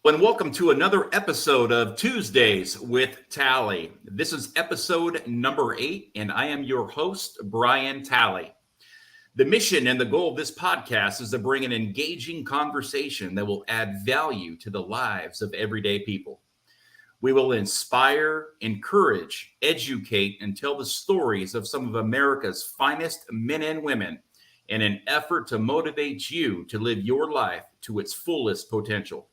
And welcome to another episode of Tuesdays with Tally. This is episode number 8, and I am your host, Brian Tally. The mission and the goal of this podcast is to bring an engaging conversation that will add value to the lives of everyday people. We will inspire, encourage, educate, and tell the stories of some of America's finest men and women in an effort to motivate you to live your life to its fullest potential.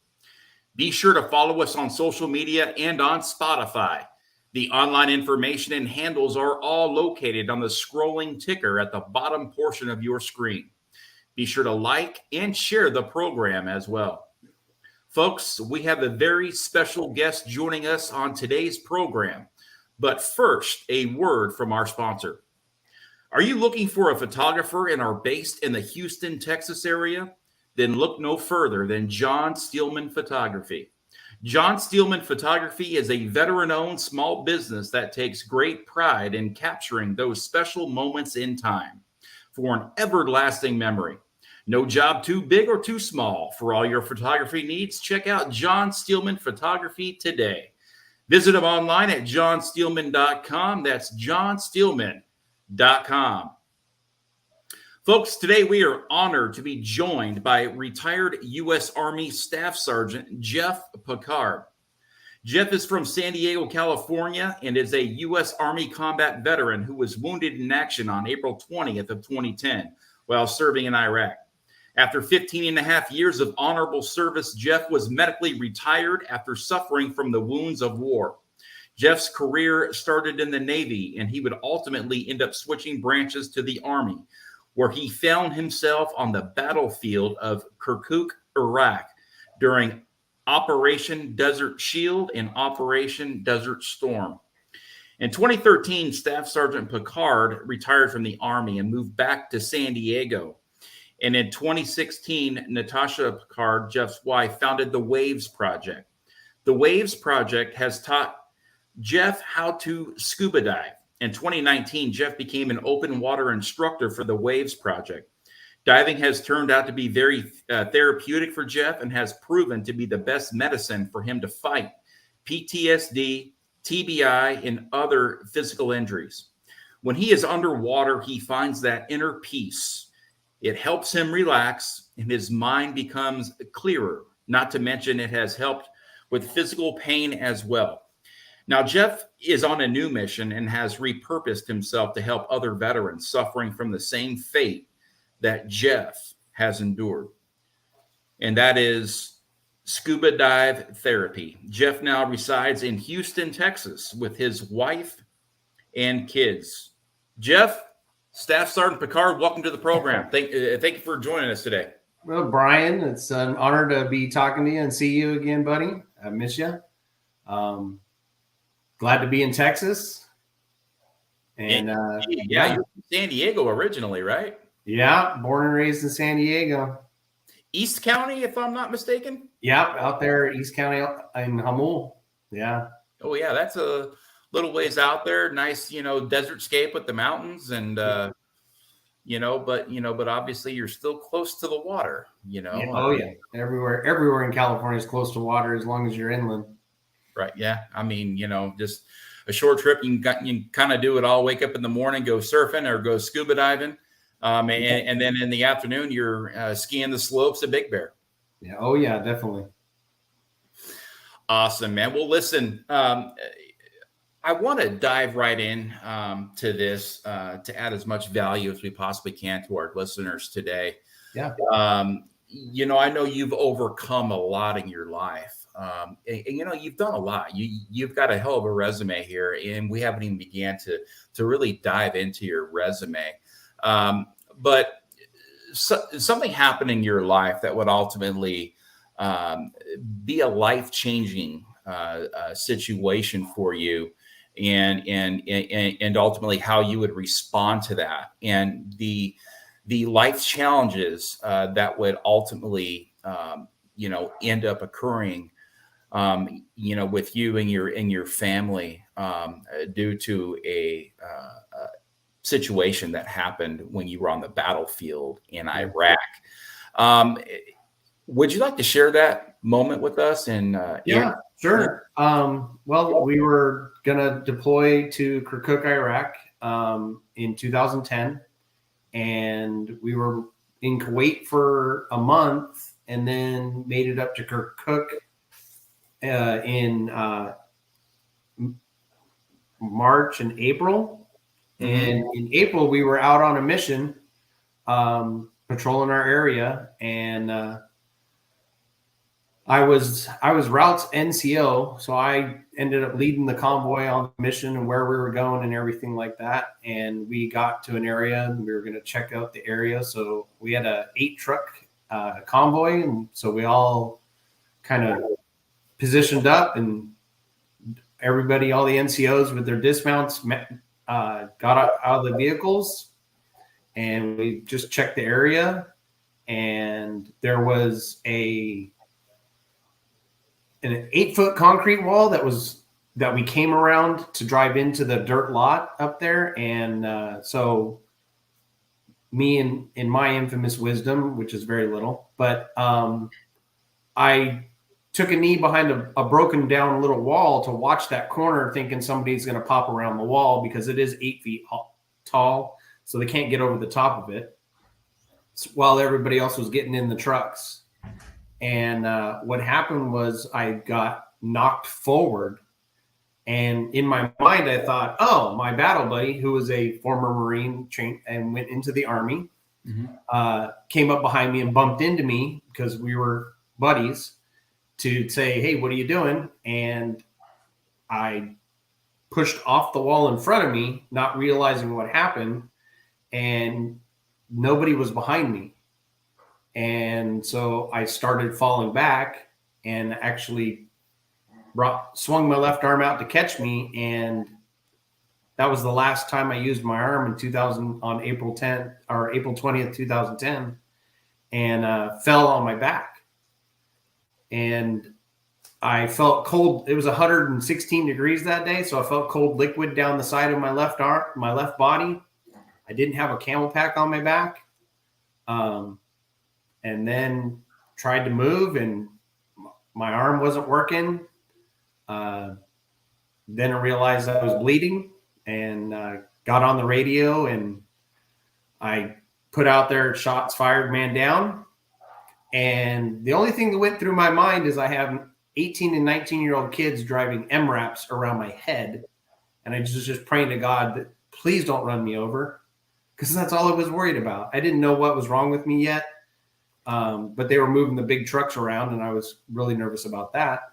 Be sure to follow us on social media and on Spotify. The online information and handles are all located on the scrolling ticker at the bottom portion of your screen. Be sure to like and share the program as well. Folks, we have a very special guest joining us on today's program. But first, a word from our sponsor. Are you looking for a photographer and are based in the Houston, Texas area? Then look no further than John Steelman Photography. John Steelman Photography is a veteran-owned small business that takes great pride in capturing those special moments in time for an everlasting memory. No job too big or too small. For all your photography needs, check out John Steelman Photography today. Visit him online at johnsteelman.com. That's johnsteelman.com. Folks, today we are honored to be joined by retired U.S. Army Staff Sergeant Jeff Pickard. Jeff is from San Diego, California, and is a U.S. Army combat veteran who was wounded in action on April 20th of 2010 while serving in Iraq. After 15 and a half years of honorable service, Jeff was medically retired after suffering from the wounds of war. Jeff's career started in the Navy, and he would ultimately end up switching branches to the Army, where he found himself on the battlefield of Kirkuk, Iraq, during Operation Desert Shield and Operation Desert Storm. In 2013, Staff Sergeant Pickard retired from the Army and moved back to San Diego. And in 2016, Natasha Pickard, Jeff's wife, founded the Waves Project. The Waves Project has taught Jeff how to scuba dive. In 2019, Jeff became an open water instructor for the Waves Project. Diving has turned out to be very therapeutic for Jeff and has proven to be the best medicine for him to fight PTSD, TBI, and other physical injuries. When he is underwater, he finds that inner peace. It helps him relax and his mind becomes clearer. Not to mention it has helped with physical pain as well. Now, Jeff is on a new mission and has repurposed himself to help other veterans suffering from the same fate that Jeff has endured. And that is scuba dive therapy. Jeff now resides in Houston, Texas with his wife and kids. Jeff, Staff Sergeant Pickard, welcome to the program. Thank you for joining us today. Well, Brian, it's an honor to be talking to you and see you again, buddy. I miss you. Glad to be in Texas. And you're from San Diego originally, right? Yeah, born and raised in San Diego. East County, if I'm not mistaken? Yeah, out there, East County in Hamul. Yeah. Oh, yeah, that's a little ways out there. Nice, desert scape with the mountains and, but obviously you're still close to the water, Yeah. Oh, yeah. Everywhere in California is close to water as long as you're inland. Right. Yeah. I mean, just a short trip. You can kind of do it all. Wake up in the morning, go surfing or go scuba diving. And then in the afternoon, you're skiing the slopes of Big Bear. Yeah. Oh, yeah, definitely. Awesome, man. Well, listen, I want to dive right in to this to add as much value as we possibly can to our listeners today. Yeah. I know you've overcome a lot in your life. You've done a lot. You've got a hell of a resume here, and we haven't even began to really dive into your resume. But something happened in your life that would ultimately be a life-changing situation for you, and ultimately how you would respond to that, and the life challenges that would ultimately end up occurring with you and your family due to a situation that happened when you were on the battlefield in Iraq. Would you like to share that moment with us? And Yeah, sure. Well, we were going to deploy to Kirkuk, Iraq in 2010, and we were in Kuwait for a month and then made it up to Kirkuk in March and April. And in April, we were out on a mission patrolling our area, and I was Routes NCO, so I ended up leading the convoy on the mission and where we were going and everything like that. And we got to an area and we were going to check out the area. So we had a 8-truck convoy, and so we all kind of positioned up, and everybody, all the NCOs with their dismounts, got out of the vehicles, and we just checked the area. And there was an 8-foot concrete wall that we came around to drive into the dirt lot up there. And so me, in my infamous wisdom, which is very little, but I took a knee behind a broken down little wall to watch that corner, thinking somebody's going to pop around the wall because it is 8 feet tall, so they can't get over the top of it, while everybody else was getting in the trucks. And what happened was I got knocked forward. And in my mind, I thought, oh, my battle buddy, who was a former Marine trained and went into the Army, came up behind me and bumped into me because we were buddies, to say, hey, what are you doing? And I pushed off the wall in front of me, not realizing what happened. And nobody was behind me. And so I started falling back and actually swung my left arm out to catch me. And that was the last time I used my arm on April 10th or April 20th, 2010, and fell on my back. And I felt cold. It was 116 degrees that day. So I felt cold liquid down the side of my left arm, my left body. I didn't have a camel pack on my back. And then tried to move, and my arm wasn't working. Then I realized I was bleeding, and got on the radio, and I put out there, shots fired, man down. And the only thing that went through my mind is I have 18 and 19-year-old kids driving MRAPs around my head. And I was just praying to God that please don't run me over, because that's all I was worried about. I didn't know what was wrong with me yet. But they were moving the big trucks around, and I was really nervous about that.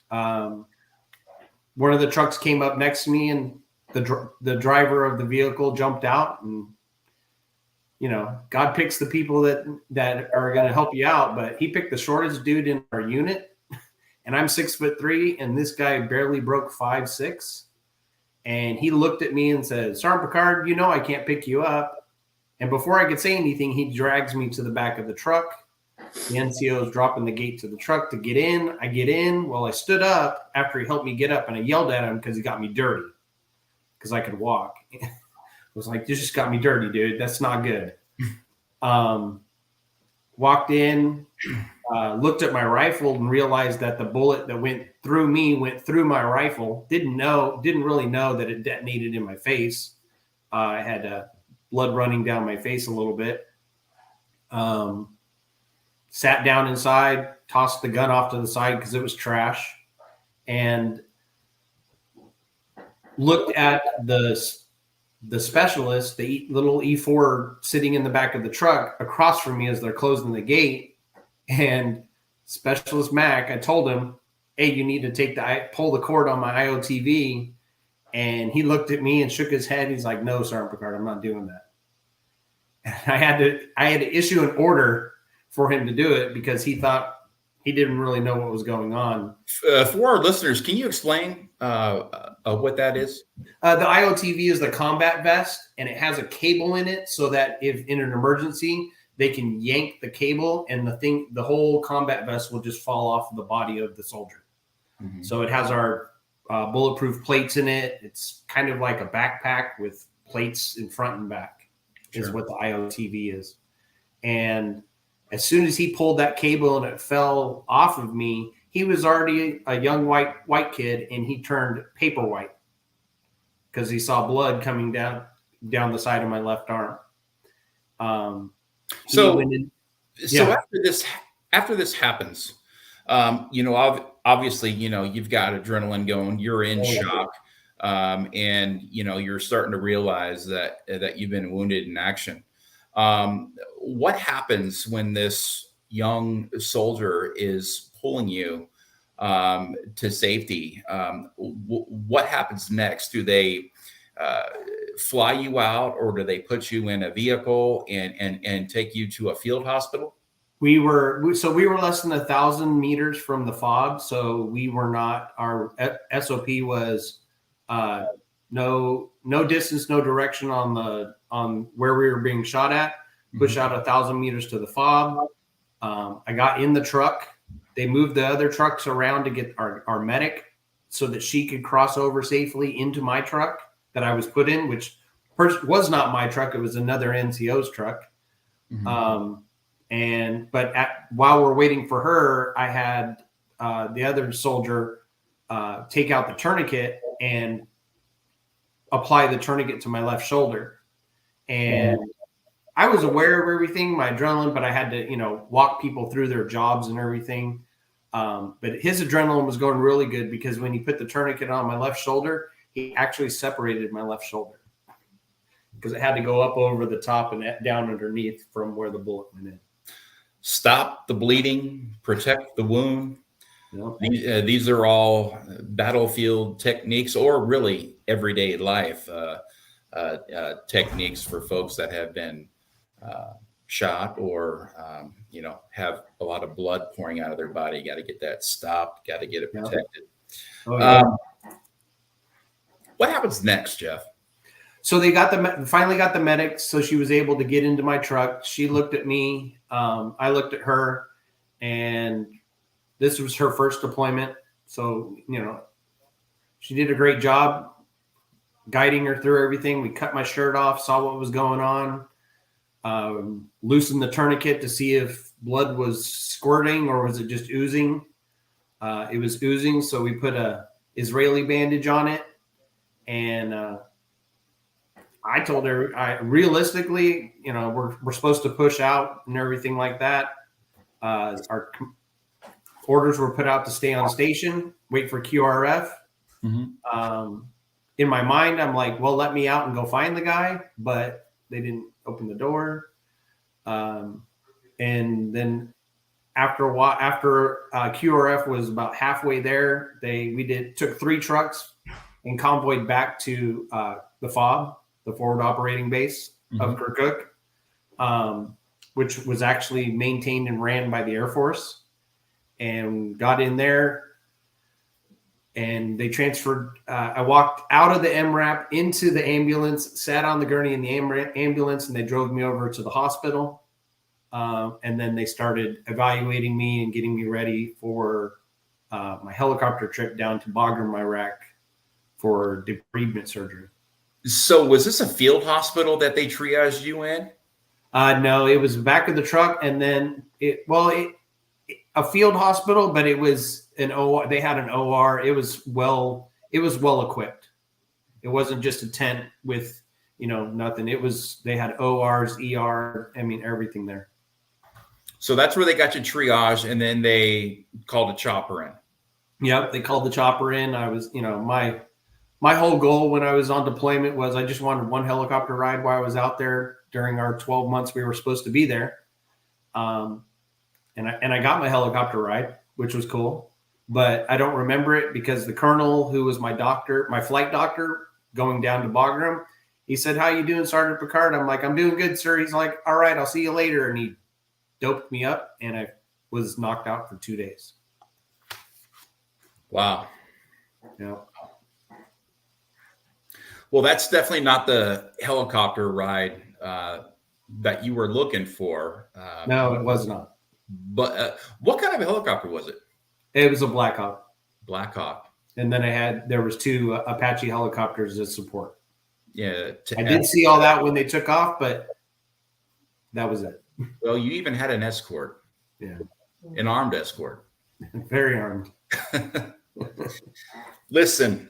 One of the trucks came up next to me, and the driver of the vehicle jumped out. And, you know, God picks the people that are going to help you out, but he picked the shortest dude in our unit. And I'm 6'3", and this guy barely broke 5'6". And he looked at me and said, Sergeant Pickard, you know I can't pick you up. And before I could say anything, he drags me to the back of the truck. The NCO is dropping the gate to the truck to get in. I get in. Well, I stood up after he helped me get up, and I yelled at him because he got me dirty, because I could walk. I was like, you just got me dirty, dude. That's not good. Walked in, looked at my rifle and realized that the bullet that went through me went through my rifle. Didn't really know that it detonated in my face. I had blood running down my face a little bit. Sat down inside, tossed the gun off to the side because it was trash, and looked at the specialist, the little E4 sitting in the back of the truck across from me as they're closing the gate. And Specialist Mac, I told him, hey, you need to pull the cord on my IOTV. And he looked at me and shook his head. He's like, no, Sergeant Pickard, I'm not doing that. And I had to issue an order for him to do it because he thought he didn't really know what was going on. For our listeners, can you explain what that is? The IOTV is the combat vest, and it has a cable in it so that if in an emergency, they can yank the cable and the whole combat vest will just fall off the body of the soldier. Mm-hmm. So it has our bulletproof plates in it. It's kind of like a backpack with plates in front and back. Sure. Is what the IOTV is. And As soon as he pulled that cable and it fell off of me, he was already a young white kid, and he turned paper white because he saw blood coming down the side of my left arm. So Yeah. after this happens, obviously, you've got adrenaline going, you're in shock, and you're starting to realize that you've been wounded in action. What happens when this young soldier is pulling you to safety? What happens next? Do they fly you out, or do they put you in a vehicle and take you to a field hospital? We were less than 1,000 meters from the fob, so we were not. Our SOP was no distance, no direction on where we were being shot at. Push out 1,000 meters to the fob. I got in the truck. They moved the other trucks around to get our medic so that she could cross over safely into my truck that I was put in, which was not my truck. It was another NCO's truck. While we're waiting for her, I had the other soldier take out the tourniquet and apply the tourniquet to my left shoulder. And I was aware of everything, my adrenaline, but I had to, walk people through their jobs and everything. But his adrenaline was going really good because when he put the tourniquet on my left shoulder, he actually separated my left shoulder because it had to go up over the top and down underneath from where the bullet went in. Stop the bleeding, protect the wound. Yep. These are all battlefield techniques, or really everyday life techniques for folks that have been shot or have a lot of blood pouring out of their body. Got to get that stopped. Got to get it protected. Oh, yeah. What happens next, Jeff? So they finally got the medic, so she was able to get into my truck. She looked at me. I looked at her, and this was her first deployment. So, she did a great job guiding her through everything. We cut my shirt off, saw what was going on, loosened the tourniquet to see if blood was squirting or was it just oozing. It was oozing, so we put a Israeli bandage on it. And I told her, realistically, we're supposed to push out and everything like that. Our orders were put out to stay on station, wait for QRF. In my mind, I'm like, well, let me out and go find the guy, but they didn't open the door. And then after a while, after QRF was about halfway there, took 3 trucks and convoyed back to the FOB, the Forward Operating Base of Kirkuk, which was actually maintained and ran by the Air Force, and got in there. And they transferred. I walked out of the MRAP into the ambulance, sat on the gurney in the ambulance, and they drove me over to the hospital. And then they started evaluating me and getting me ready for my helicopter trip down to Bagram, Iraq, for debridement surgery. So was this a field hospital that they triaged you in? No, it was back of the truck, and then a field hospital, but it was an OR. They had an OR. It was well equipped. It wasn't just a tent with nothing. They had ORs, ER. I mean, everything there. So that's where they got you triaged, and then they called a chopper in. Yep, they called the chopper in. I was, my whole goal when I was on deployment was I just wanted one helicopter ride while I was out there during our 12 months we were supposed to be there. And I got my helicopter ride, which was cool, but I don't remember it because the colonel, who was my doctor, my flight doctor going down to Bagram, he said, "How you doing, Sergeant Pickard?" I'm like, "I'm doing good, sir." He's like, "All right, I'll see you later." And he doped me up, and I was knocked out for 2 days. Wow. Yeah. Well, that's definitely not the helicopter ride that you were looking for. No, it was not. But what kind of a helicopter was it? It was a Black Hawk. Black Hawk. And then there was 2 Apache helicopters as support. Yeah. I did see all that when they took off, but that was it. Well, you even had an escort, Yeah. an armed escort. Very armed. Listen,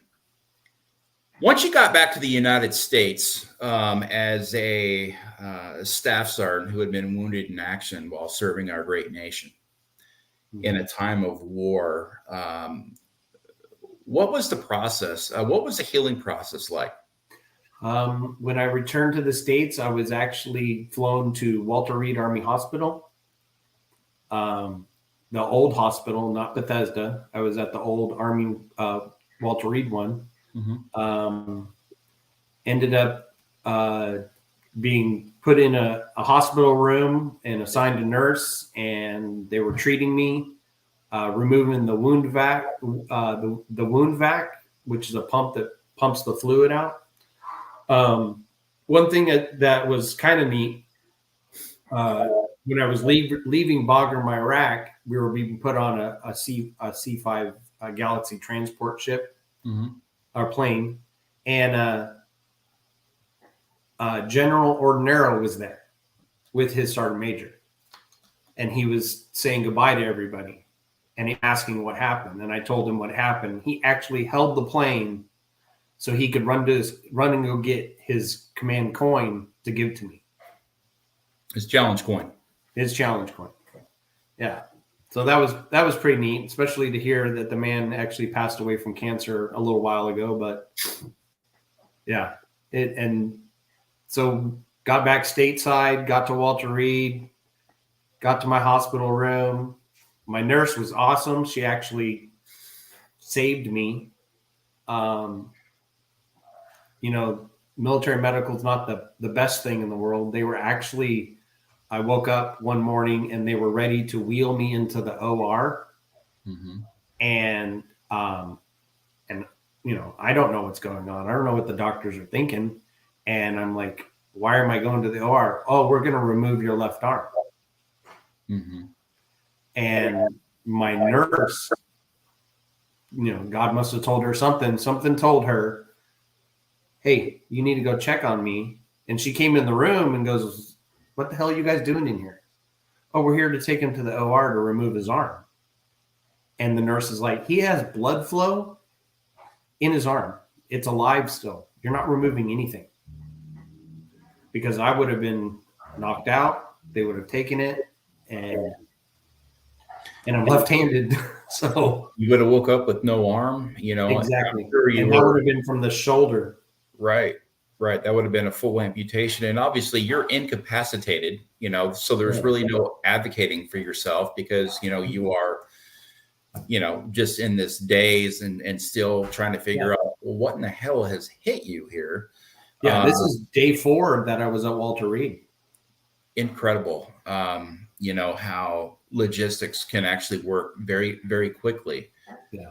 once you got back to the United States as a staff sergeant who had been wounded in action while serving our great nation in a time of war, what was the process? What was the healing process like? When I returned to the States, I was actually flown to Walter Reed Army Hospital. The old hospital, not Bethesda. I was at the old Army Walter Reed one. Mm-hmm. Ended up being put in a hospital room and assigned a nurse, and they were treating me, removing the wound vac, the wound vac, which is a pump that pumps the fluid out. One thing that was kind of neat, when I was leaving Bagram, Iraq, we were being put on a C5 Galaxy transport ship, our plane, and General Ordinero was there with his sergeant major, and he was saying goodbye to everybody, and he asking what happened, and I told him what happened. He actually held the plane so he could run and go get his command coin to give to me. His challenge coin. His challenge coin. Yeah. So that was pretty neat, especially to hear that the man actually passed away from cancer a little while ago. But yeah, and so got back stateside, got to Walter Reed, got to my hospital room. My nurse was awesome. She actually saved me. Military medical is not the best thing in the world. They were actually, I woke up one morning and they were ready to wheel me into the OR. Mm-hmm. And I don't know what's going on. I don't know what the doctors are thinking. And I'm like, why am I going to the OR? Oh, we're going to remove your left arm. Mm-hmm. And my nurse, God must have told her something. Something told her, hey, you need to go check on me. And she came in the room and goes, what the hell are you guys doing in here? Oh, we're here to take him to the OR to remove his arm. And the nurse is like, he has blood flow in his arm. It's alive still. You're not removing anything. Because I would have been knocked out. They would have taken it. And I'm left-handed. So you would have woke up with no arm, Exactly. And that would have been from the shoulder. Right. That would have been a full amputation. And obviously you're incapacitated, so there's really no advocating for yourself because, you are, just in this daze and still trying to figure out, well, what in the hell has hit you here? Yeah. This is day 4 that I was at Walter Reed. Incredible. How logistics can actually work very, very quickly. Yeah.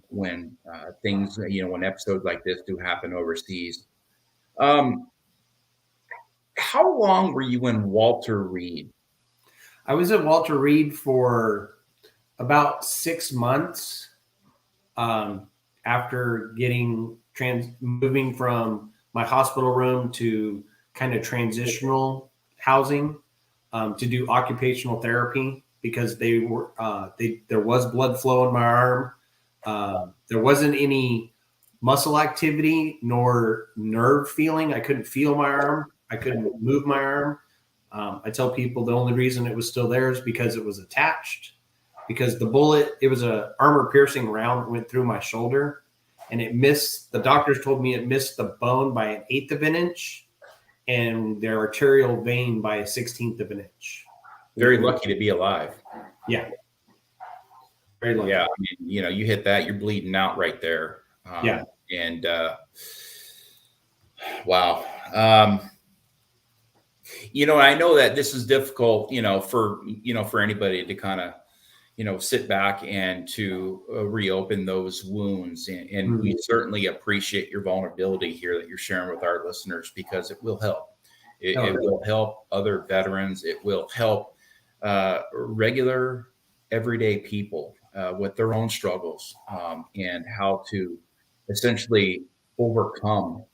When things, when episodes like this do happen overseas. How long were you in Walter Reed? I was at Walter Reed for about 6 months after moving from my hospital room to kind of transitional housing to do occupational therapy because there was blood flow in my arm. There wasn't any muscle activity nor nerve feeling. I couldn't feel my arm. I couldn't move my arm. I tell people the only reason it was still there is because it was attached, because the bullet, it was a armor piercing round that went through my shoulder and it missed, the doctors told me it missed the bone by 1/8 of an inch and the arterial vein by 1/16 of an inch. Very lucky to be alive. Yeah. Very lucky. Yeah. I mean, you hit that, you're bleeding out right there. Yeah. And wow. I know that this is difficult, for anybody to kind of, sit back and to reopen those wounds. And we certainly appreciate your vulnerability here that you're sharing with our listeners because it will help. It will help other veterans. It will help regular, everyday people with their own struggles and how to essentially overcome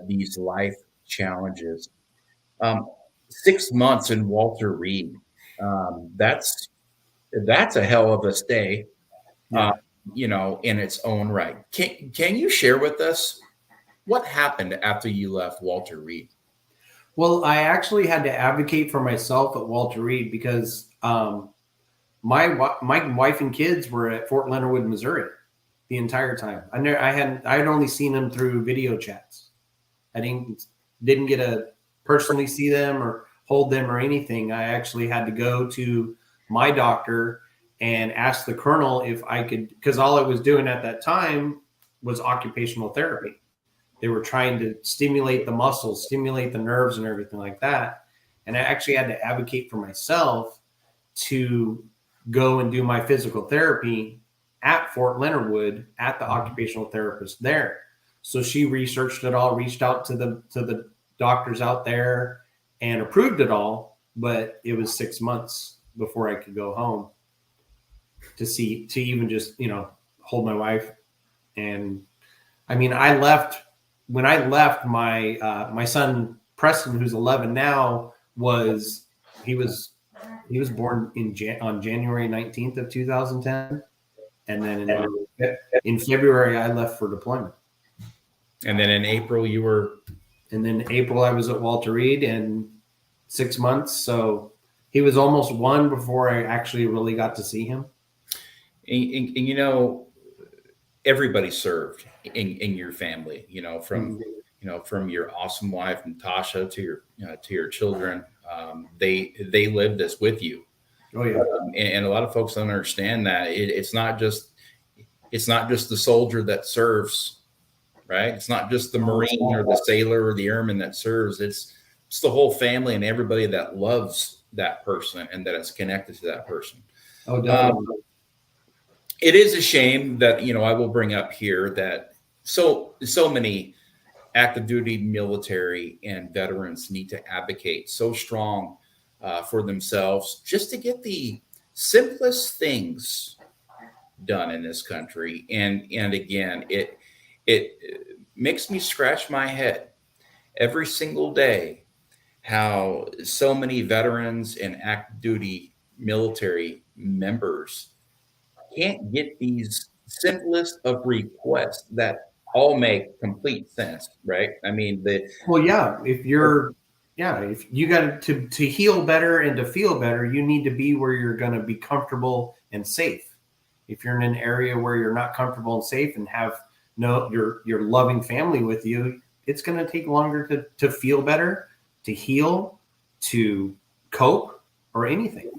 these life challenges. 6 months in Walter Reed. That's a hell of a stay, Yeah. in its own right. Can you share with us what happened after you left Walter Reed? Well, I actually had to advocate for myself at Walter Reed because my wife and kids were at Fort Leonard Wood, Missouri, the entire time. I had only seen them through video chats. I didn't get to personally see them or hold them or anything. I actually had to go to my doctor and ask the colonel if I could, because all I was doing at that time was occupational therapy. They were trying to stimulate the muscles, stimulate the nerves and everything like that. And I actually had to advocate for myself to go and do my physical therapy at Fort Leonard Wood at the occupational therapist there. So she researched it all, reached out to the doctors out there and approved it all. But it was 6 months before I could go home to even just, hold my wife. And I mean, when I left, my son Preston, who's 11 now, was born on January 19th of 2010, and then in February I left for deployment. And then in April I was at Walter Reed and 6 months. So he was almost 1 before I actually really got to see him. And everybody served in your family, from your awesome wife Natasha to your children. They lived this with you. Oh yeah. And a lot of folks don't understand that it's not just the soldier that serves, right? It's not just the Marine or the sailor or the airman that serves. It's the whole family and everybody that loves that person and that is connected to that person. Oh, definitely. It is a shame that, I will bring up here that so many active duty military and veterans need to advocate so strong for themselves just to get the simplest things done in this country. And again, it makes me scratch my head every single day how so many veterans and active duty military members can't get these simplest of requests that all make complete sense, right? I mean, if you got to heal better and to feel better, you need to be where you're going to be comfortable and safe. If you're in an area where you're not comfortable and safe and have your loving family with you, it's going to take longer to feel better, to heal, to cope, or anything.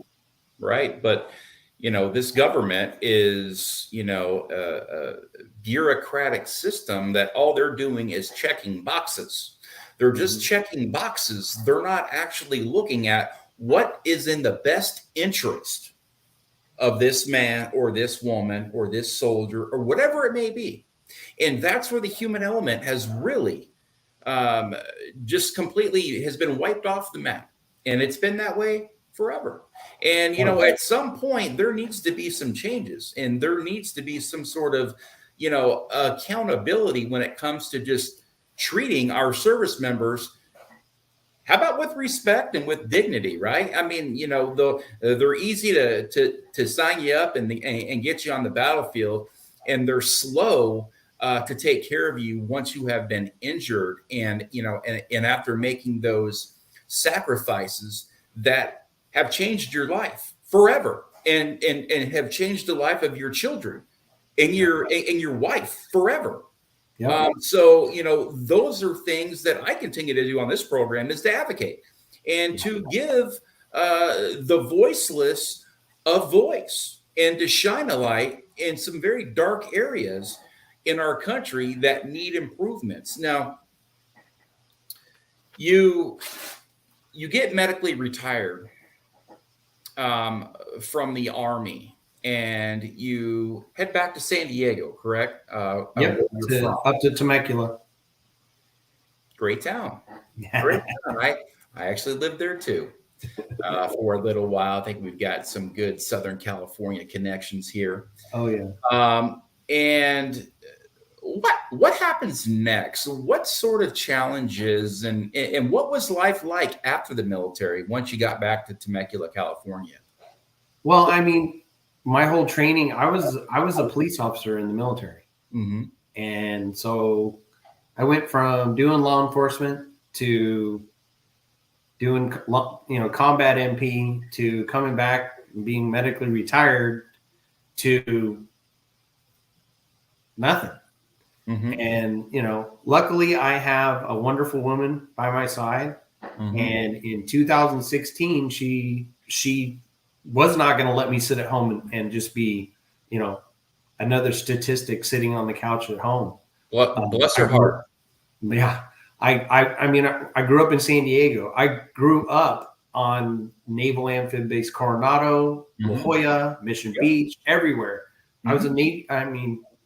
Right, but this government is, a bureaucratic system that all they're doing is checking boxes. They're just checking boxes. They're not actually looking at what is in the best interest of this man or this woman or this soldier or whatever it may be. And that's where the human element has really just completely has been wiped off the map. And it's been that way forever. And, at some point there needs to be some changes and there needs to be some sort of, accountability when it comes to just treating our service members. How about with respect and with dignity, right? I mean, they're easy to sign you up and get you on the battlefield, and they're slow to take care of you once you have been injured and after making those sacrifices that have changed your life forever and have changed the life of your children and your wife forever. Yeah. So, those are things that I continue to do on this program, is to advocate and to give the voiceless a voice and to shine a light in some very dark areas in our country that need improvements. Now, you get medically retired from the Army and you head back to San Diego, correct? Up to Temecula. Great town. Great town. I actually lived there too for a little while. I think we've got some good Southern California connections here. Oh yeah. And what happens next? What sort of challenges and what was life like after the military once you got back to Temecula, California? Well, I mean, my whole training, I was a police officer in the military. Mm-hmm. And so I went from doing law enforcement to doing, combat MP to coming back and being medically retired to nothing. Mm-hmm. And, luckily I have a wonderful woman by my side. Mm-hmm. And in 2016, she was not going to let me sit at home and just be, another statistic sitting on the couch at home. Well, bless her heart. Yeah. I mean, I grew up in San Diego. I grew up on Naval Amphib Base Coronado, La Jolla, Mission Beach, everywhere. I was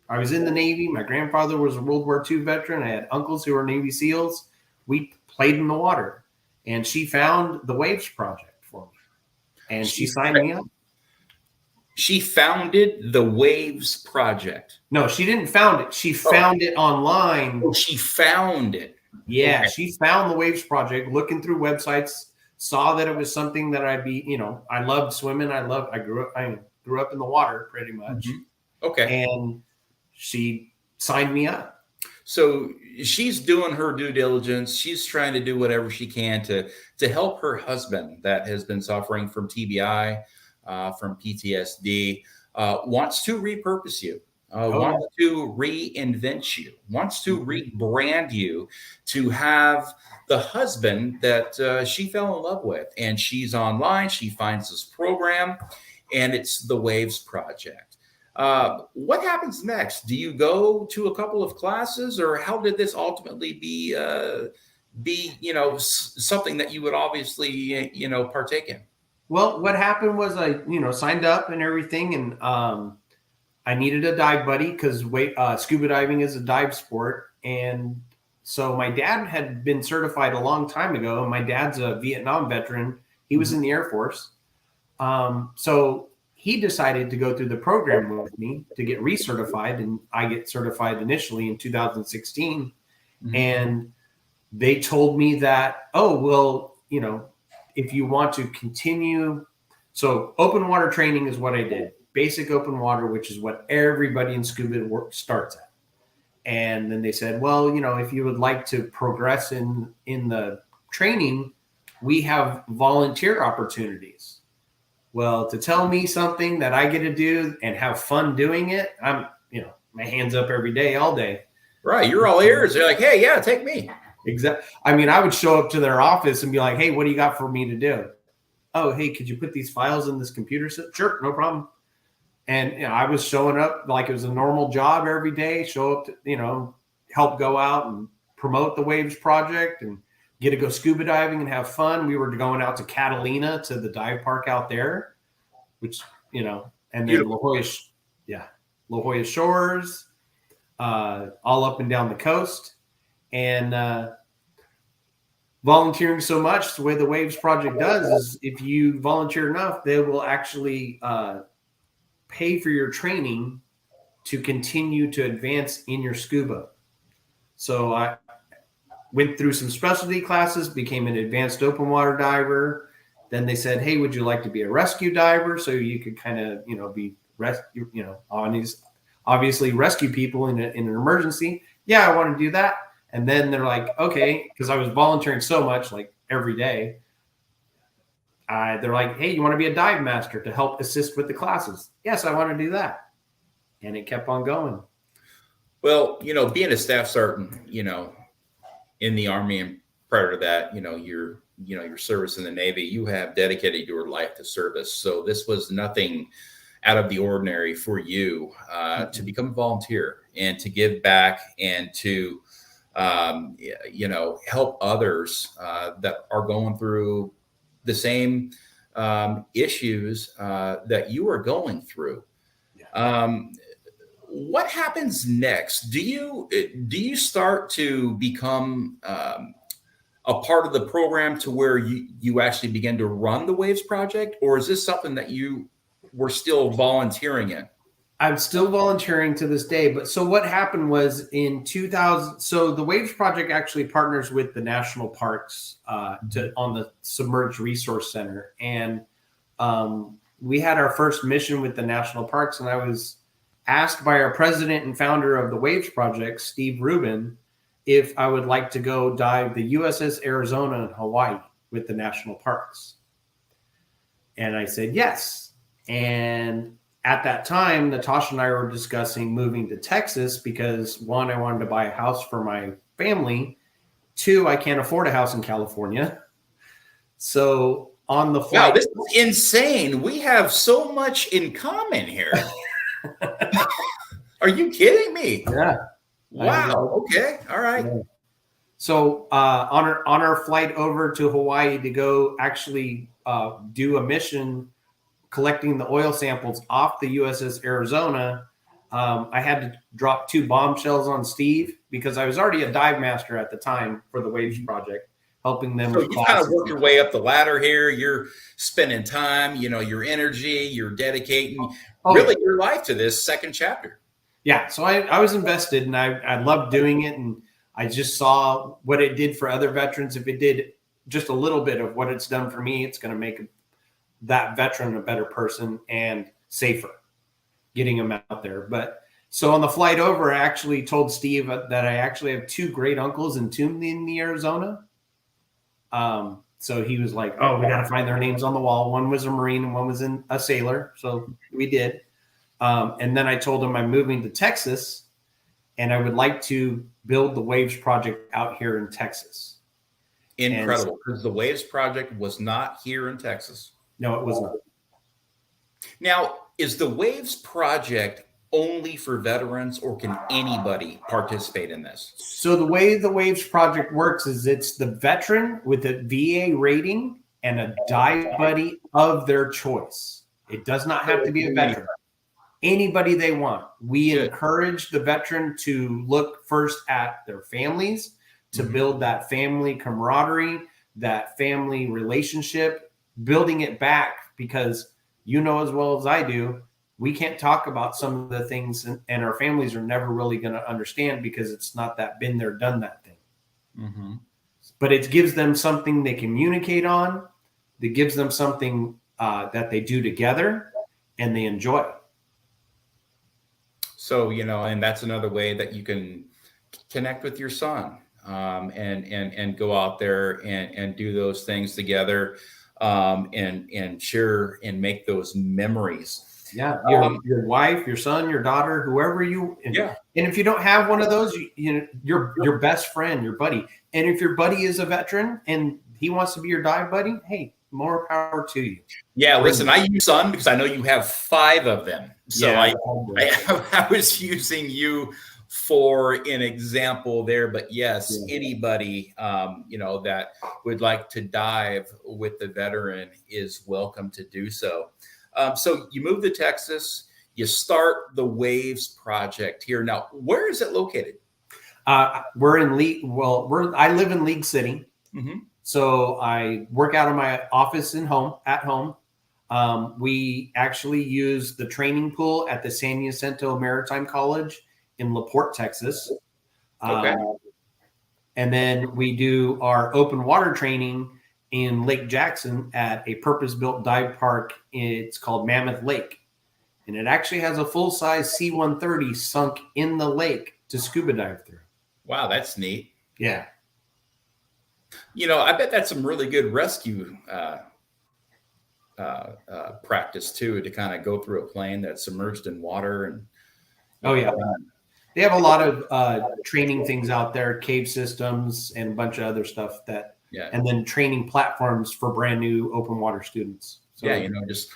I was in the Navy. My grandfather was a World War II veteran. I had uncles who were Navy SEALs. We played in the water, and she found the Waves Project for me, and she signed me up. She founded the Waves Project. No, she didn't found it. She found it online. Oh, she found it. Yeah, okay. She found the Waves Project, looking through websites, saw that it was something that I'd be, I loved swimming. I grew up in the water pretty much. Mm-hmm. Okay. And she signed me up. So she's doing her due diligence. She's trying to do whatever she can to help her husband that has been suffering from TBI, from PTSD, wants to repurpose you. Wants to reinvent you, wants to rebrand you to have the husband that she fell in love with. And she's online. She finds this program, and it's the Waves Project. What happens next? Do you go to a couple of classes, or how did this ultimately be something that you would obviously, partake in? Well, what happened was I, signed up and everything, and I needed a dive buddy because scuba diving is a dive sport. And so my dad had been certified a long time ago. And my dad's a Vietnam veteran. He was in the Air Force. So he decided to go through the program with me to get recertified. And I get certified initially in 2016. Mm-hmm. And they told me that, if you want to continue. So open water training is what I did. Basic open water, which is what everybody in scuba work starts at. And then they said, well, if you would like to progress in the training, we have volunteer opportunities. Well, to tell me something that I get to do and have fun doing it, I'm, my hands up every day, all day. Right. You're all ears. They're like, hey, yeah, take me. Exactly. I mean, I would show up to their office and be like, hey, what do you got for me to do? Oh, hey, could you put these files in this computer system? Sure, no problem. And I was showing up like it was a normal job every day, show up to, help go out and promote the Waves Project and get to go scuba diving and have fun. We were going out to Catalina to the dive park out there, which, and then La Jolla Shores, all up and down the coast. And volunteering so much, the way the Waves Project does is if you volunteer enough, they will actually pay for your training to continue to advance in your scuba. So I went through some specialty classes, became an advanced open water diver. Then they said, hey, would you like to be a rescue diver? So you could kind of, be obviously rescue people in an emergency. Yeah, I want to do that. And then they're like, okay, because I was volunteering so much, like every day. They're like, hey, you want to be a dive master to help assist with the classes? Yes, I want to do that. And it kept on going. Well, being a staff sergeant, in the Army, and prior to that, your service in the Navy, you have dedicated your life to service. So this was nothing out of the ordinary for you to become a volunteer and to give back and to, help others that are going through the same issues that you are going through. What happens next? Do you start to become a part of the program to where you actually begin to run the Waves Project, or is this something that you were still volunteering in? I'm still volunteering to this day. But so what happened was in 2000. So the Waves Project actually partners with the national parks on the Submerged Resource Center, and we had our first mission with the national parks, and I was asked by our president and founder of the Waves Project, Steve Rubin, if I would like to go dive the USS Arizona in Hawaii with the national parks. And I said yes. And at that time, Natasha and I were discussing moving to Texas because, one, I wanted to buy a house for my family. Two, I can't afford a house in California. So on the flight. Wow, this is insane. We have so much in common here. Are you kidding me? Yeah. Wow. Okay. All right. Yeah. So on our flight over to Hawaii to go actually do a mission collecting the oil samples off the USS Arizona, I had to drop 2 bombshells on Steve because I was already a dive master at the time for the Waves Project, helping them. So with you kind of work your way up the ladder here. You're spending time, your energy, you're dedicating your life to this second chapter. Yeah. So I was invested, and I loved doing it. And I just saw what it did for other veterans. If it did just a little bit of what it's done for me, it's going to make that veteran a better person and safer, getting him out there. But so on the flight over, I actually told Steve that I actually have 2 great uncles entombed in the Arizona. So he was like, "Oh, we got to find their names on the wall." One was a Marine and one was a sailor. So we did. And then I told him I'm moving to Texas and I would like to build the Waves Project out here in Texas. Incredible. Because the Waves Project was not here in Texas. No, it was not. Now, is the Waves Project only for veterans, or can anybody participate in this? So the way the Waves Project works is it's the veteran with a VA rating and a dive buddy of their choice. It does not have to be a veteran. Anybody they want. We encourage the veteran to look first at their families, to build that family camaraderie, that family relationship, building it back, because as well as I do, we can't talk about some of the things, and our families are never really going to understand because it's not that been there, done that thing. Mm-hmm. But it gives them something they communicate on, that gives them something that they do together and they enjoy. So, and that's another way that you can connect with your son and go out there and do those things together and share and make those memories. Yeah, your wife, your son, your daughter, whoever you. And if you don't have one of those, your best friend, your buddy. And if your buddy is a veteran and he wants to be your dive buddy, hey, more power to you. Yeah, listen, I use son because I know you have 5 of them. So I was using you for an example there, but yes, anybody, that would like to dive with the veteran is welcome to do so. So you move to Texas, you start the Waves Project here. Now, where is it located? We're in I live in League City. Mm-hmm. So I work out of my office at home. We actually use the training pool at the San Jacinto Maritime College in LaPorte, Texas. Okay. And then we do our open water training in Lake Jackson at a purpose-built dive park. It's called Mammoth Lake. And it actually has a full-size C-130 sunk in the lake to scuba dive through. Wow, that's neat. Yeah. I bet that's some really good rescue practice too, to kind of go through a plane that's submerged in water. And they have a lot of training things out there, cave systems and a bunch of other stuff and then training platforms for brand new open water students. So, just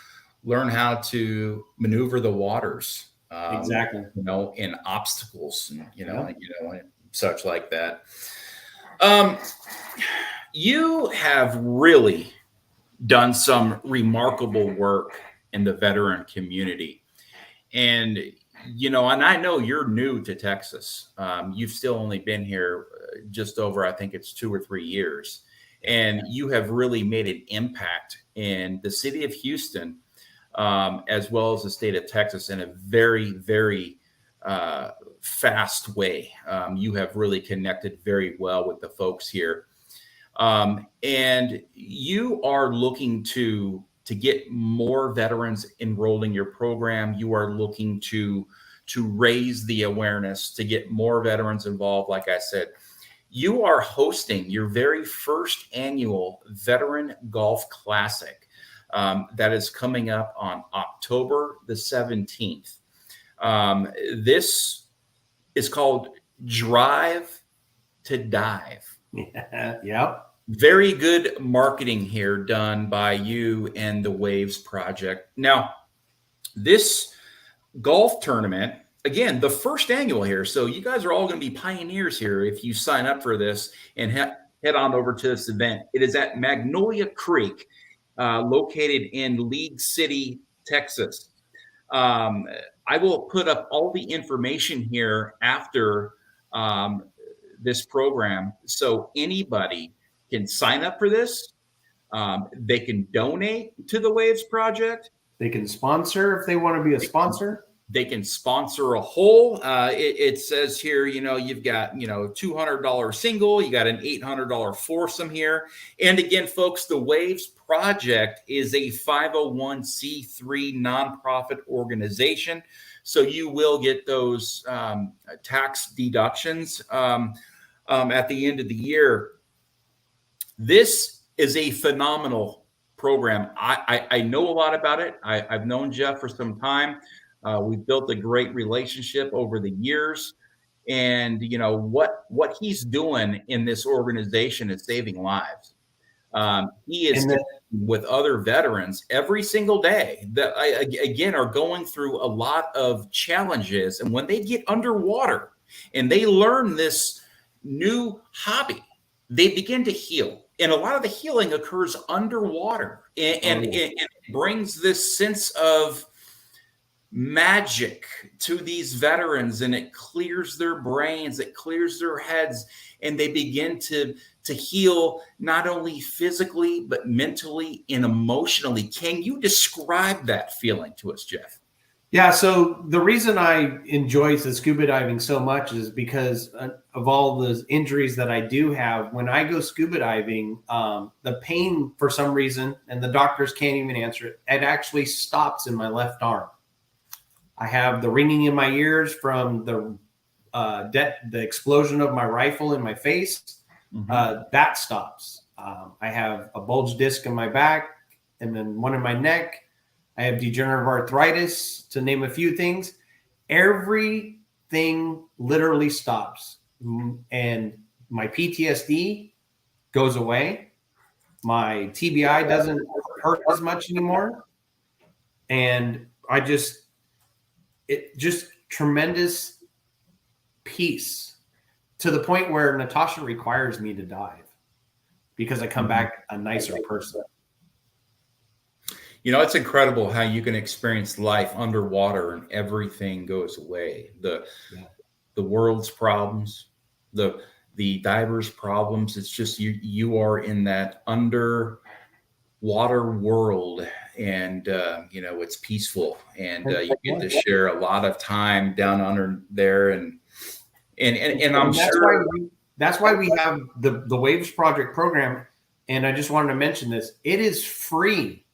learn how to maneuver the waters. Exactly. In obstacles and, and such like that. You have really done some remarkable work in the veteran community. And, and I know you're new to Texas. You've still only been here just over, I think it's 2 or 3 years. And you have really made an impact in the city of Houston as well as the state of Texas in a very, very fast way. You have really connected very well with the folks here. And you are looking to get more veterans enrolled in your program. You are looking to raise the awareness, to get more veterans involved. Like I said, you are hosting your very first annual Veteran Golf Classic that is coming up on October the 17th. This is called Drive to Dive. Yep. Very good marketing here done by you and the Waves Project. Now, this golf tournament, again, the first annual here. So you guys are all going to be pioneers here if you sign up for this and head on over to this event. It is at Magnolia Creek, located in League City, Texas. I will put up all the information here after this program, so anybody can sign up for this. They can donate to the Waves Project. They can sponsor if they want to be a sponsor. They can sponsor a hole. It says here, you've got, $200 single, you got an $800 foursome here. And again, folks, the Waves Project is a 501c3 nonprofit organization. So you will get those tax deductions at the end of the year. This is a phenomenal program. I know a lot about it. I've known Jeff for some time. We've built a great relationship over the years, and what he's doing in this organization is saving lives. He is with other veterans every single day that again are going through a lot of challenges, and when they get underwater and they learn this new hobby, they begin to heal. And a lot of the healing occurs underwater, and it brings this sense of magic to these veterans, and it clears their brains, it clears their heads, and they begin to heal not only physically, but mentally and emotionally. Can you describe that feeling to us, Jeff? Yeah, so the reason I enjoy the scuba diving so much is because of all the injuries that I do have. When I go scuba diving, the pain, for some reason, and the doctors can't even answer it, it actually stops in my left arm. I have the ringing in my ears from the explosion of my rifle in my face. Mm-hmm. That stops. I have a bulge disc in my back and then one in my neck. I have degenerative arthritis, to name a few things. Everything literally stops. And my PTSD goes away. My TBI doesn't hurt as much anymore. And just tremendous peace, to the point where Natasha requires me to dive because I come back a nicer person. It's incredible how you can experience life underwater and everything goes away. The world's problems, the divers' problems. It's just you are in that underwater world, and it's peaceful, and you get to share a lot of time down under there, and I'm sure that's why we have the Waves Project program. And I just wanted to mention this: it is free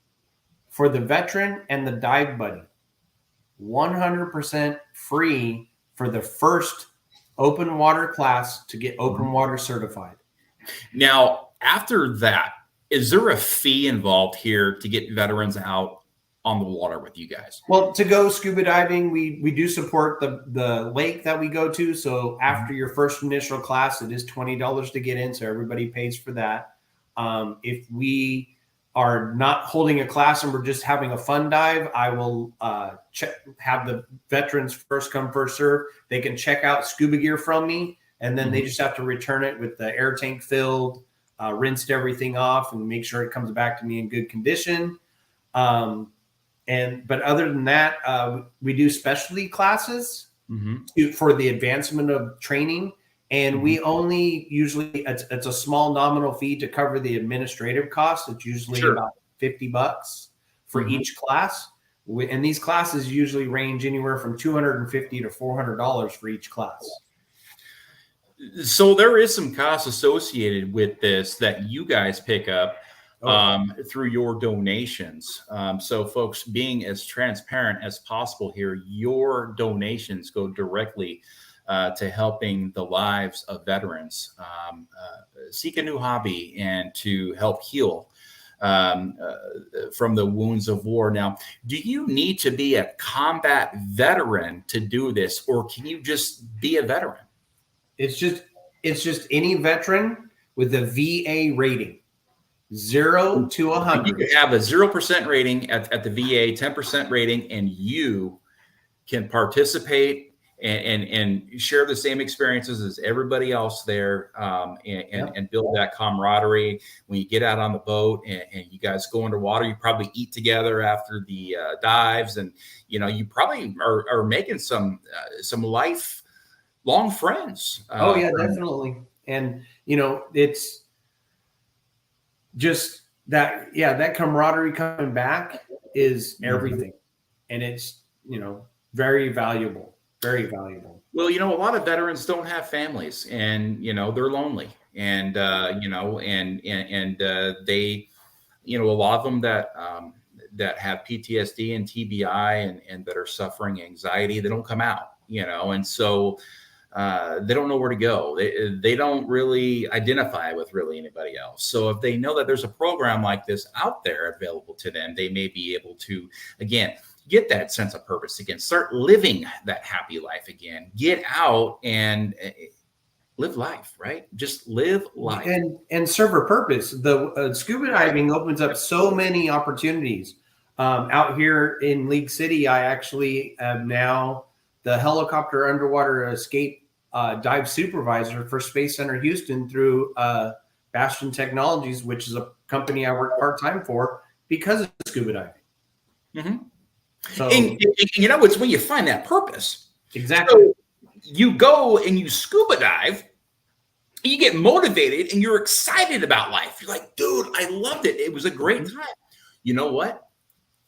for the veteran and the dive buddy, 100% free for the first open water class to get open water certified. Now, after that, is there a fee involved here to get veterans out on the water with you guys? Well, to go scuba diving, we do support the lake that we go to. So after your first initial class, it is $20 to get in. So everybody pays for that. If we are not holding a class and we're just having a fun dive, I will have the veterans first come, first serve. They can check out scuba gear from me, and then they just have to return it with the air tank filled, rinsed everything off, and make sure it comes back to me in good condition. But other than that, we do specialty classes for the advancement of training. And we only usually, it's a small nominal fee to cover the administrative costs. It's usually about $50 for each class. And these classes usually range anywhere from $250 to $400 for each class. So there is some cost associated with this that you guys pick up through your donations. So folks, being as transparent as possible here, your donations go directly to helping the lives of veterans seek a new hobby and to help heal from the wounds of war. Now, do you need to be a combat veteran to do this, or can you just be a veteran? It's just any veteran with a VA rating, 0 to 100. You can have a 0% rating at the VA, 10% rating, and you can participate and share the same experiences as everybody else there, and build that camaraderie. When you get out on the boat and you guys go underwater, you probably eat together after the dives, and you probably are making some lifelong friends. Oh yeah, definitely. And it's just that camaraderie coming back is everything, and it's very valuable. Very valuable. Well, a lot of veterans don't have families, and they're lonely, and they, a lot of them that have PTSD and TBI and that are suffering anxiety, they don't come out, and so they don't know where to go. They don't really identify with really anybody else. So if they know that there's a program like this out there available to them, they may be able to, again, get that sense of purpose again, start living that happy life again, get out and live life, right? Just live life. And serve a purpose. The scuba diving opens up so many opportunities. Out here in League City, I actually am now the helicopter underwater escape dive supervisor for Space Center Houston through Bastion Technologies, which is a company I work part-time for because of scuba diving. Mm-hmm. So, and it's when you find that purpose. Exactly. So you go and you scuba dive, and you get motivated, and you're excited about life. You're like, dude, I loved it. It was a great time. You know what?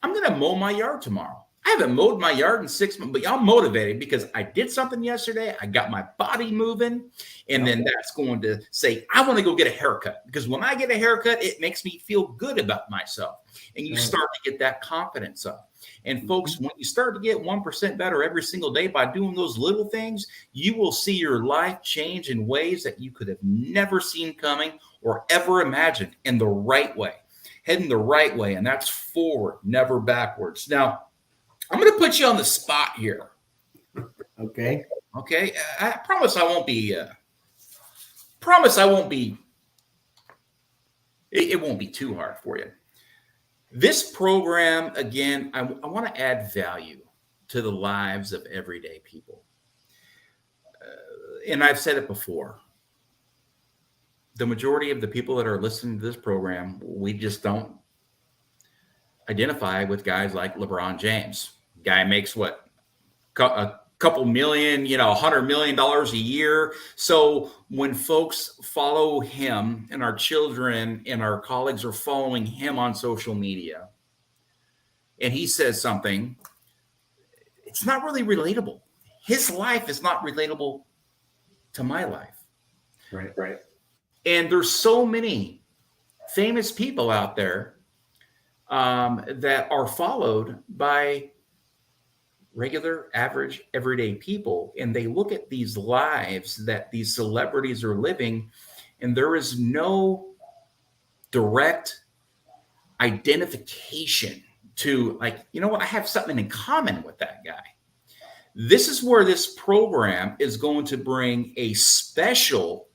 I'm going to mow my yard tomorrow. I haven't mowed my yard in 6 months, but I'm motivated because I did something yesterday. I got my body moving, and then that's going to say, I want to go get a haircut, because when I get a haircut, it makes me feel good about myself. And you start to get that confidence up. And folks, when you start to get 1% better every single day by doing those little things, you will see your life change in ways that you could have never seen coming or ever imagined, in the right way, heading the right way. And that's forward, never backwards. Now, I'm going to put you on the spot here. Okay. I promise I won't be, it won't be too hard for you. This program, again, I want to add value to the lives of everyday people. And I've said it before. The majority of the people that are listening to this program, we just don't identify with guys like LeBron James. Guy makes a couple million, $100 million a year. So when folks follow him, and our children and our colleagues are following him on social media, and he says something, it's not really relatable. His life is not relatable to my life. Right. And there's so many famous people out there that are followed by regular, average, everyday people, and they look at these lives that these celebrities are living, and there is no direct identification to, like, I have something in common with that guy. This is where this program is going to bring a special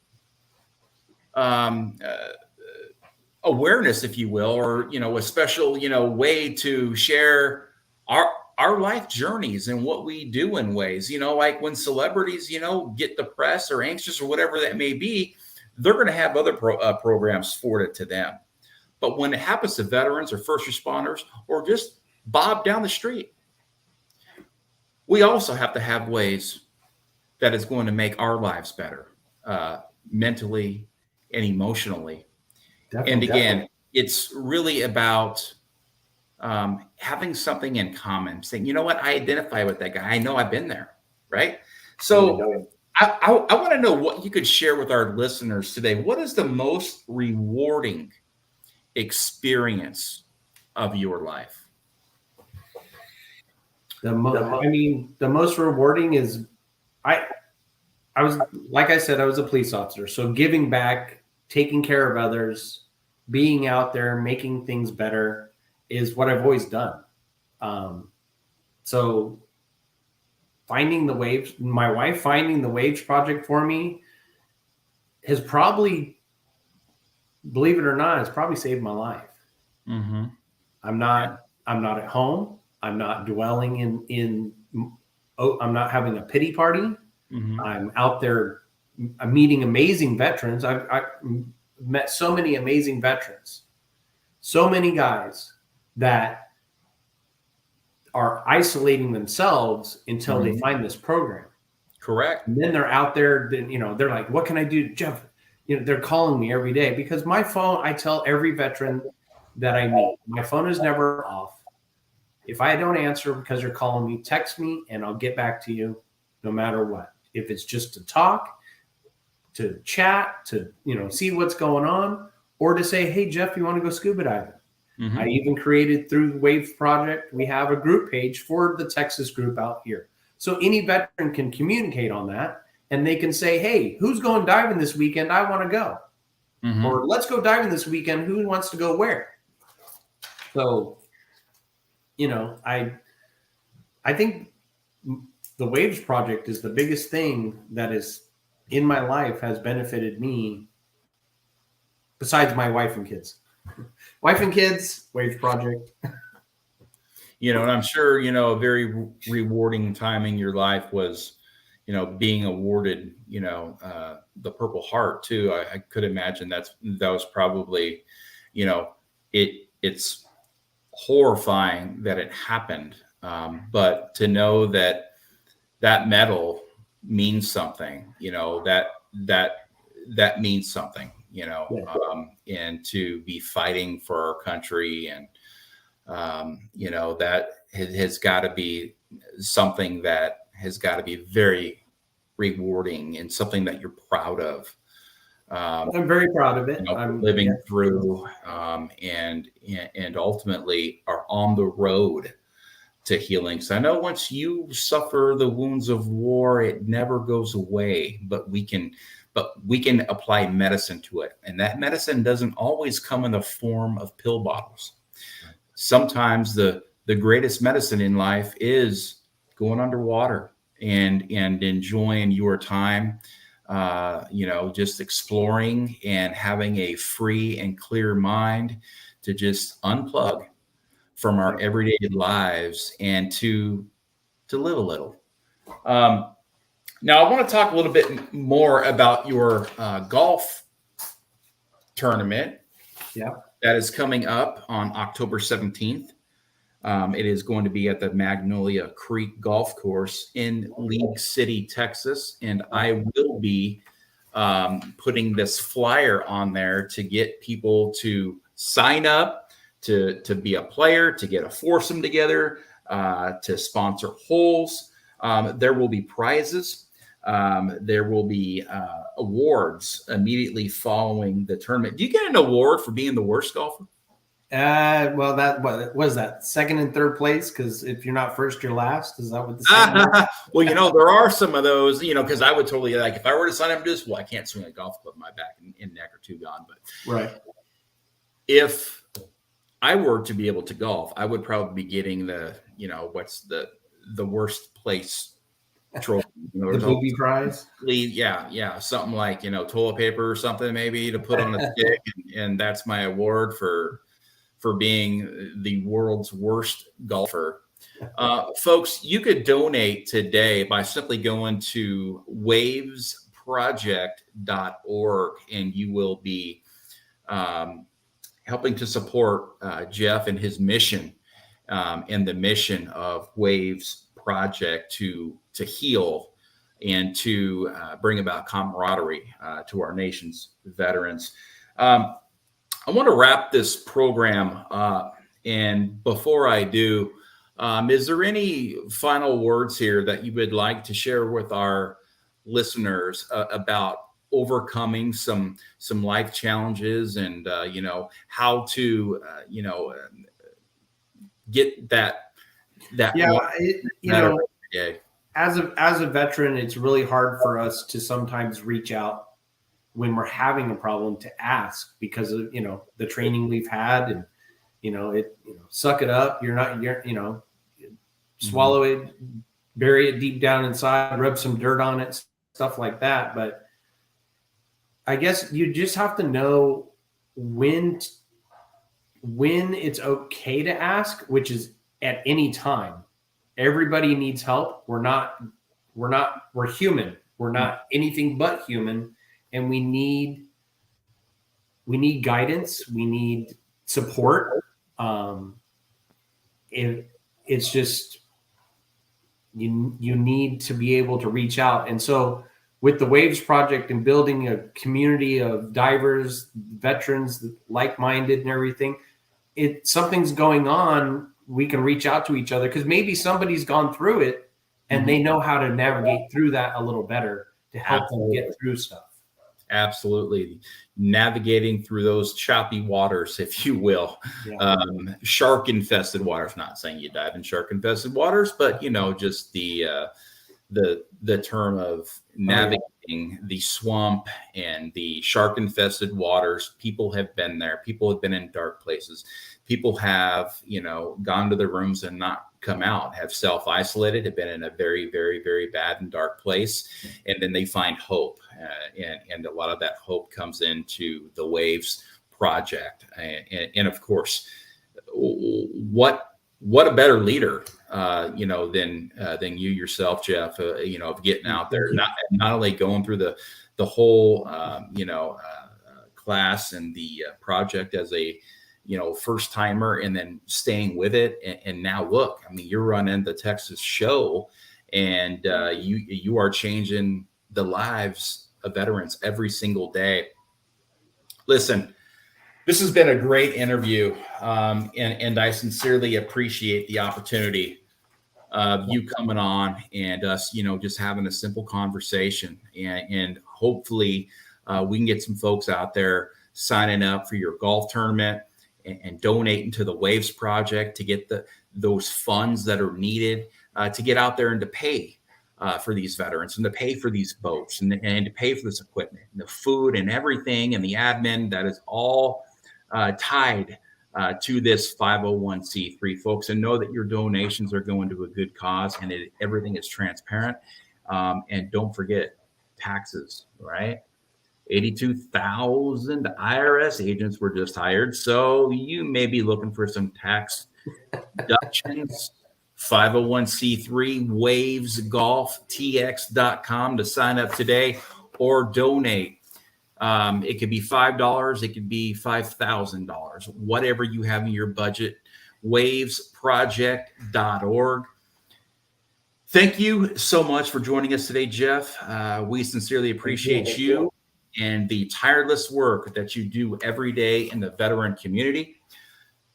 awareness, if you will, or a special way to share our life journeys and what we do in ways, like when celebrities, get depressed or anxious or whatever that may be, they're going to have other programs forwarded to them. But when it happens to veterans or first responders or just Bob down the street, we also have to have ways that is going to make our lives better, mentally and emotionally. Definitely. And again, it's really about having something in common, saying, you know what, I identify with that guy. I know I've been there, right? So I want to know what you could share with our listeners today. What is the most rewarding experience of your life? The most rewarding is I was, like I said, I was a police officer. So giving back, taking care of others, being out there, making things better is what I've always done. So finding the waves, my wife finding the waves project for me has probably, believe it or not, has probably saved my life. Mm-hmm. I'm not at home. I'm not dwelling I'm not having a pity party. Mm-hmm. I'm out there. I'm meeting amazing veterans. I've met so many amazing veterans, so many guys that are isolating themselves until they find this program. Correct. And then they're out there, they're like, what can I do, Jeff? They're calling me every day because my phone, I tell every veteran that I meet, my phone is never off. If I don't answer because you're calling me, text me and I'll get back to you no matter what. If it's just to talk, to chat, to, see what's going on, or to say, hey, Jeff, you want to go scuba diving? Mm-hmm. I even created through the Wave Project, we have a group page for the Texas group out here. So any veteran can communicate on that and they can say, hey, who's going diving this weekend? I want to go. Mm-hmm. Or let's go diving this weekend. Who wants to go where? So, I think the Waves Project is the biggest thing that is in my life, has benefited me besides my wife and kids. Wife and kids, Waves Project. And I'm sure, a very rewarding time in your life was, being awarded, the Purple Heart too. I could imagine that was probably, it's horrifying that it happened. But to know that medal means something, that means something, and to be fighting for our country and, that has got to be something that has got to be very rewarding and something that you're proud of. I'm very proud of it. I'm living through, and ultimately are on the road to healing. So I know once you suffer the wounds of war, it never goes away, but we can apply medicine to it. And that medicine doesn't always come in the form of pill bottles. Sometimes the greatest medicine in life is going underwater and enjoying your time, just exploring and having a free and clear mind to just unplug from our everyday lives and to live a little. Now I want to talk a little bit more about your golf tournament. Yeah. That is coming up on October 17th. It is going to be at the Magnolia Creek Golf Course in League City, Texas. And I will be putting this flyer on there to get people to sign up, to be a player, to get a foursome together, to sponsor holes. There will be prizes. There will be awards immediately following the tournament. Do you get an award for being the worst golfer? Well, what was that? Second and third place? Because if you're not first, you're last. Is that what the Well, there are some of those, because I would totally, like, if I were to sign up to this, I can't swing a golf club, my back and neck are too gone. But right. If I were to be able to golf, I would probably be getting the, what's the worst place trophy. The booby prize. Yeah. Something like, toilet paper or something maybe to put on a stick. And that's my award for being the world's worst golfer. Folks, you could donate today by simply going to wavesproject.org, and you will be helping to support Jeff and his mission, and the mission of Waves Project to heal and to bring about camaraderie to our nation's veterans. I want to wrap this program up, And before I do, is there any final words here that you would like to share with our listeners about overcoming some life challenges and how to get that Yeah, better every day? as a veteran, it's really hard for us to sometimes reach out when we're having a problem to ask because of the training we've had, and suck it up. Swallow it, bury it deep down inside, rub some dirt on it, stuff like that. But I guess you just have to know when it's okay to ask, which is at any time. Everybody needs help. We're human. We're not anything but human. And we need guidance. We need support. It's just, you need to be able to reach out. And so with the Waves Project and building a community of divers, veterans, like-minded and everything, something's going on, we can reach out to each other because maybe somebody's gone through it and they know how to navigate through that a little better to help them get through stuff. Absolutely. Navigating through those choppy waters, if you will. Yeah. Shark infested waters. Not saying you dive in shark infested waters, but just the term of navigating the swamp and the shark infested waters. People have been there. People have been in dark places. People have, gone to their rooms and not come out, have self-isolated, have been in a very, very, very bad and dark place. And then they find hope. And a lot of that hope comes into the Waves Project. And of course, what a better leader, than you yourself, Jeff, of getting out there, not only going through the whole, class and the project as a, first timer, and then staying with it. And now look, I mean, you're running the Texas show, and you are changing the lives of veterans every single day. Listen, this has been a great interview, and I sincerely appreciate the opportunity of you coming on and us, just having a simple conversation. And hopefully we can get some folks out there signing up for your golf tournament and donating to the Waves Project to get those funds that are needed to get out there and to pay for these veterans, and to pay for these boats, and to pay for this equipment and the food and everything and the admin that is all tied to this 501c3, folks. And know that your donations are going to a good cause, and everything is transparent. And don't forget taxes, right? 82,000 IRS agents were just hired. So you may be looking for some tax deductions. 501c3 wavesgolftx.com to sign up today or donate. It could be $5. It could be $5,000, whatever you have in your budget. Wavesproject.org. Thank you so much for joining us today, Jeff. We sincerely appreciate you and the tireless work that you do every day in the veteran community.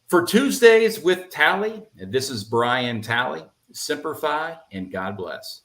For Tuesdays with Tally, this is Brian Tally. Semper Fi, and God bless.